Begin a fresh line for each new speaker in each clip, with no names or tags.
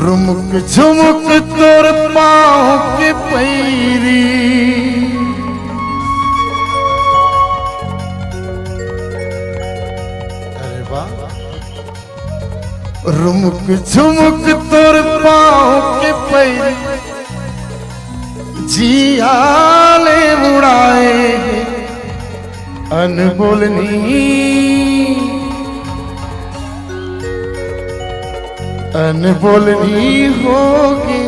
रुमुक झुमुक तोर पाँव के पैरी अरे वाह रुमुक झुमुक तोर पाँव के पैरी जियाले उड़ाए अनबोलनी अनबोलनी होगी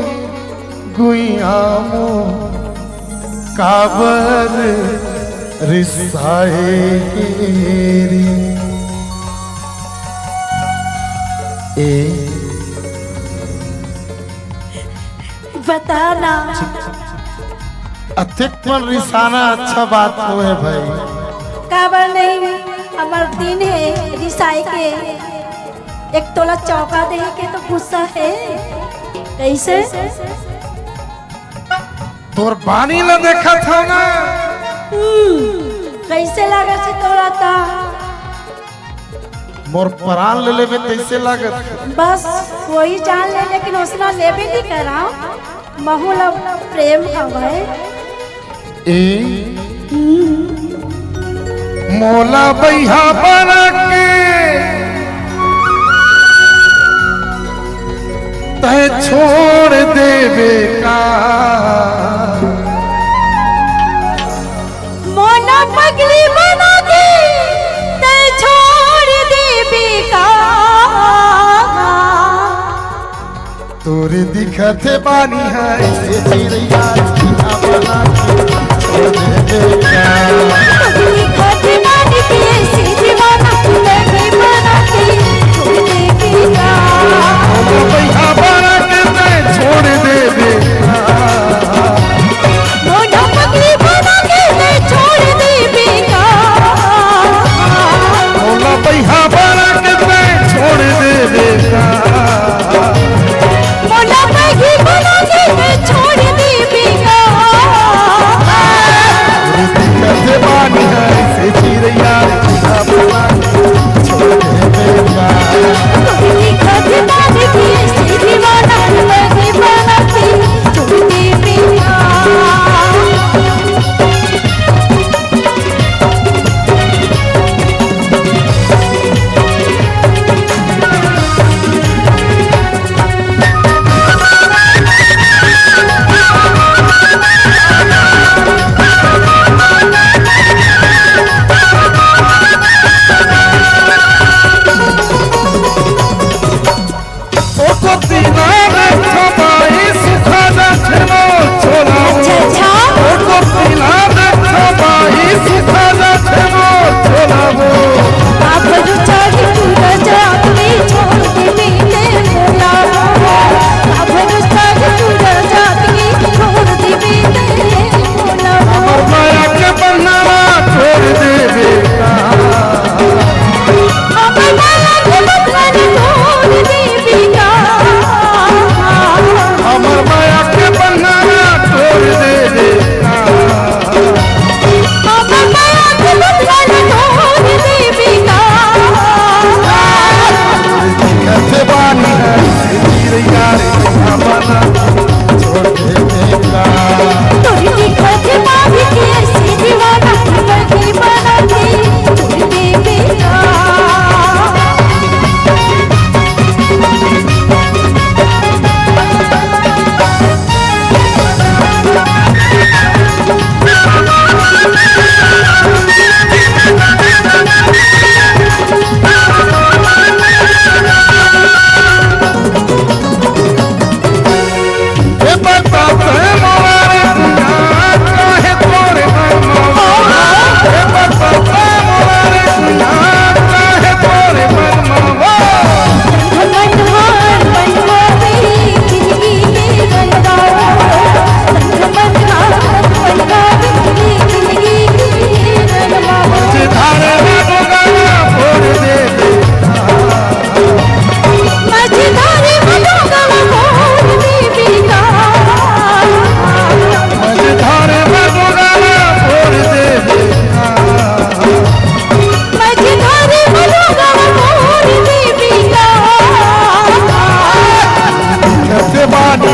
गुइयामो काबर रिसाएरी ए
बताना
अतिक पर रिसाना अच्छा बात हो है भाई।
काबर नहीं हमार दिन है रिसाई के एक तोला चौका दे के तो गुस्सा है कैसे
तोर बानी ला देखा था ना
कैसे लगा से तोला था
मोर परान ले लेवे कैसे लागत
बस वही जान ले लेकिन उसना लेबे नहीं करा बहुला प्रेम हवे
ए मोला बैहा बना के तय छोड़ देवे का
मोना पगली बना के तय छोड़ देवे का
तोरे दिखते बानी है ऐसे चिड़िया जीना बना के छोड़ देवे का
दिखते बानी के ऐसे दीवाना तुम्हें बना के छोड़ देवे का
बैहा बना के तय छोड़ देवे का
मोना पगली बना के तय छोड़ देवे का
मोला बैहा बना के तय छोड़ देवे का
मोना पगली बना के तय छोड़ देवे का
दिखते बानी है से बानी